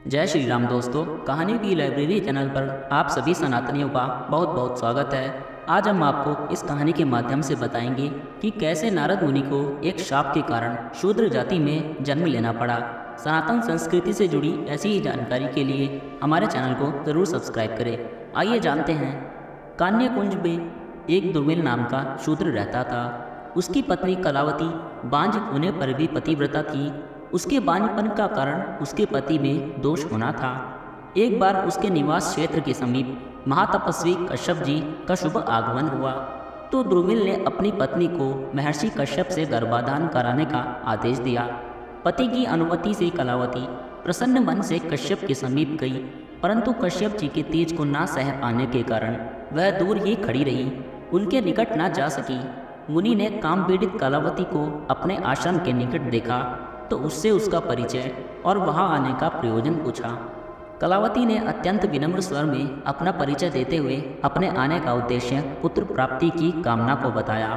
जय श्री राम दोस्तों, कहानी की लाइब्रेरी चैनल पर आप सभी सनातनियों का बहुत बहुत स्वागत है। आज हम आपको इस कहानी के माध्यम से बताएंगे कि कैसे नारद मुनि को एक शाप के कारण शूद्र जाति में जन्म लेना पड़ा। सनातन संस्कृति से जुड़ी ऐसी ही जानकारी के लिए हमारे चैनल को ज़रूर सब्सक्राइब करें। आइए जानते हैं। कान्यकुंज में एक दुर्मिल नाम का शूद्र रहता था। उसकी पत्नी कलावती बांझ होने पर भी पतिव्रता थी। उसके बांझपन का कारण उसके पति में दोष होना था। एक बार उसके निवास क्षेत्र के समीप महातपस्वी कश्यप जी का शुभ आगमन हुआ तो द्रुमिल ने अपनी पत्नी को महर्षि कश्यप से गर्भाधान कराने का आदेश दिया। पति की अनुमति से कलावती प्रसन्न मन से कश्यप के समीप गई, परंतु कश्यप जी के तेज को ना सह पाने के कारण वह दूर ही खड़ी रही, उनके निकट ना जा सकी। मुनि ने काम पीड़ित कलावती को अपने आश्रम के निकट देखा तो उससे उसका परिचय और वहां आने का प्रयोजन पूछा। कलावती ने अत्यंत विनम्र स्वर में अपना परिचय देते हुए अपने आने का उद्देश्य पुत्र प्राप्ति की कामना को बताया।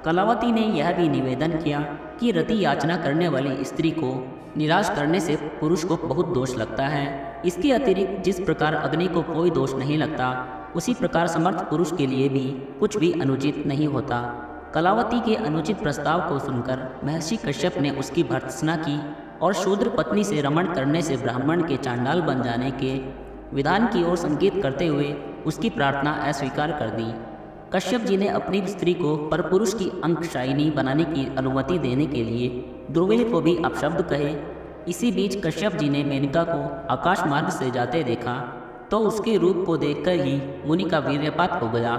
कलावती ने यह भी निवेदन किया कि रति याचना करने वाली स्त्री को निराश करने से पुरुष को बहुत दोष लगता है। इसके अतिरिक्त जिस प्रकार अग्नि को कोई दोष नहीं लगता, उसी प्रकार समर्थ पुरुष के लिए भी कुछ भी अनुचित नहीं होता। कलावती के अनुचित प्रस्ताव को सुनकर महर्षि कश्यप ने उसकी भर्त्सना की और शूद्र पत्नी से रमण करने से ब्राह्मण के चांडाल बन जाने के विधान की ओर संकेत करते हुए उसकी प्रार्थना अस्वीकार कर दी। कश्यप जी ने अपनी स्त्री को परपुरुष की अंकशायिनी बनाने की अनुमति देने के लिए द्रुमिल को भी अपशब्द कहे। इसी बीच कश्यप जी ने मेनका को आकाश मार्ग से जाते देखा तो उसके रूप को देखकर ही मुनि का वीर्यपात हो गया।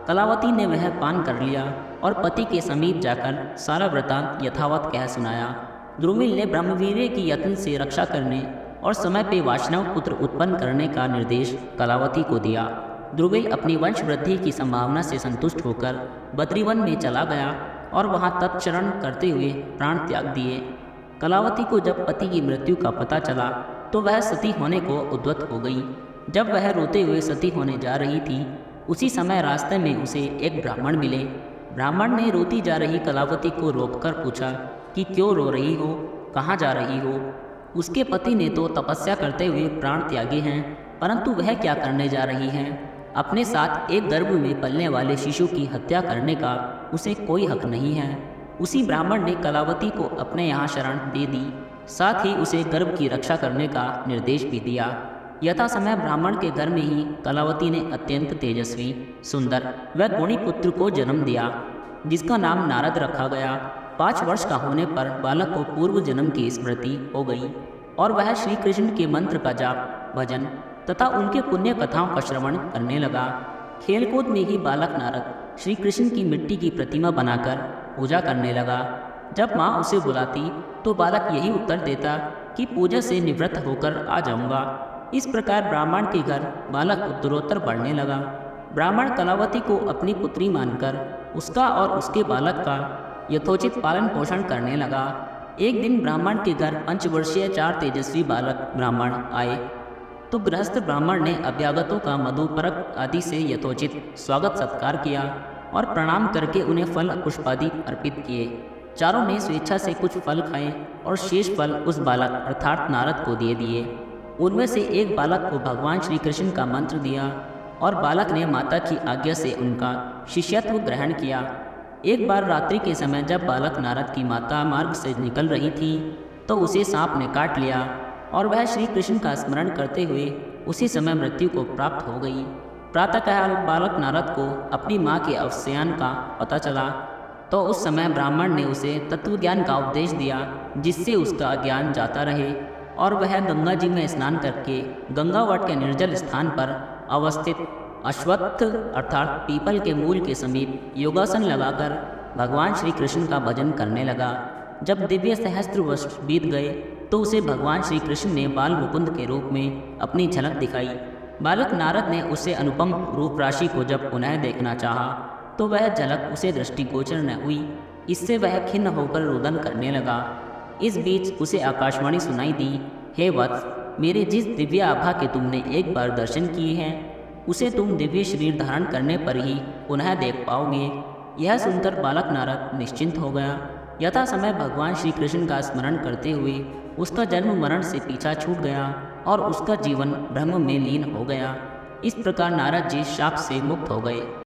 कलावती ने वह पान कर लिया और पति के समीप जाकर सारा वृतांत यथावत कह सुनाया। द्रुमिल ने ब्रह्मवीर्य की यत्न से रक्षा करने और समय पे वाष्णव पुत्र उत्पन्न करने का निर्देश कलावती को दिया। द्रुमिल अपनी वंश वृद्धि की संभावना से संतुष्ट होकर बद्रीवन में चला गया और वहां तत्चरण करते हुए प्राण त्याग दिए। कलावती को जब पति की मृत्यु का पता चला तो वह सती होने को उद्यत हो गई। जब वह रोते हुए सती होने जा रही थी, उसी समय रास्ते में उसे एक ब्राह्मण मिले। ब्राह्मण ने रोती जा रही कलावती को रोककर पूछा कि क्यों रो रही हो, कहाँ जा रही हो। उसके पति ने तो तपस्या करते हुए प्राण त्यागे हैं, परंतु वह क्या करने जा रही हैं? अपने साथ एक गर्भ में पलने वाले शिशु की हत्या करने का उसे कोई हक नहीं है। उसी ब्राह्मण ने कलावती को अपने यहाँ शरण दे दी, साथ ही उसे गर्भ की रक्षा करने का निर्देश भी दिया। यथा समय ब्राह्मण के घर में ही कलावती ने अत्यंत तेजस्वी, सुंदर व गुणी पुत्र को जन्म दिया, जिसका नाम नारद रखा गया। 5 वर्ष का होने पर बालक को पूर्व जन्म की स्मृति हो गई और वह श्री कृष्ण के मंत्र का जाप, भजन तथा उनके पुण्य कथाओं का श्रवण करने लगा। खेलकूद में ही बालक नारद श्री कृष्ण की मिट्टी की प्रतिमा बनाकर पूजा करने लगा। जब माँ उसे बुलाती तो बालक यही उत्तर देता कि पूजा से निवृत्त होकर आ जाऊंगा। इस प्रकार ब्राह्मण के घर बालक उत्तरोत्तर बढ़ने लगा। ब्राह्मण कलावती को अपनी पुत्री मानकर उसका और उसके बालक का यथोचित पालन पोषण करने लगा। एक दिन ब्राह्मण के घर 5 वर्षीय 4 तेजस्वी बालक ब्राह्मण आए तो गृहस्थ ब्राह्मण ने अभ्यागतों का मधुपरक आदि से यथोचित स्वागत सत्कार किया और प्रणाम करके उन्हें फल पुष्पादि अर्पित किए। चारों ने स्वेच्छा से कुछ फल खाए और शेष फल उस बालक अर्थात नारद को दे दिए। उनमें से एक बालक को भगवान श्री कृष्ण का मंत्र दिया और बालक ने माता की आज्ञा से उनका शिष्यत्व ग्रहण किया। एक बार रात्रि के समय जब बालक नारद की माता मार्ग से निकल रही थी तो उसे सांप ने काट लिया और वह श्री कृष्ण का स्मरण करते हुए उसी समय मृत्यु को प्राप्त हो गई। प्रातःकाल बालक नारद को अपनी माँ के अवसान का पता चला तो उस समय ब्राह्मण ने उसे तत्वज्ञान का उपदेश दिया, जिससे उसका ज्ञान जाता रहे और वह गंगा जी में स्नान करके गंगावट के निर्जल स्थान पर अवस्थित अश्वत्थ अर्थात पीपल के मूल के समीप योगासन लगाकर भगवान श्री कृष्ण का भजन करने लगा। जब दिव्य सहस्त्र वर्ष बीत गए तो उसे भगवान श्री कृष्ण ने बाल मुकुंद के रूप में अपनी झलक दिखाई। बालक नारद ने उसे अनुपम रूप राशि को जब पुनः देखना चाहा तो वह झलक उसे दृष्टिगोचर न हुई। इससे वह खिन्न होकर रुदन करने लगा। इस बीच उसे आकाशवाणी सुनाई दी, हे वत्स, मेरे जिस दिव्य आभा के तुमने एक बार दर्शन किए हैं उसे तुम दिव्य शरीर धारण करने पर ही पुनः देख पाओगे। यह सुनकर बालक नारद निश्चिंत हो गया यथा समय भगवान श्री कृष्ण का स्मरण करते हुए उसका जन्म मरण से पीछा छूट गया और उसका जीवन ब्रह्म में लीन हो गया। इस प्रकार नारद जी शाप से मुक्त हो गए।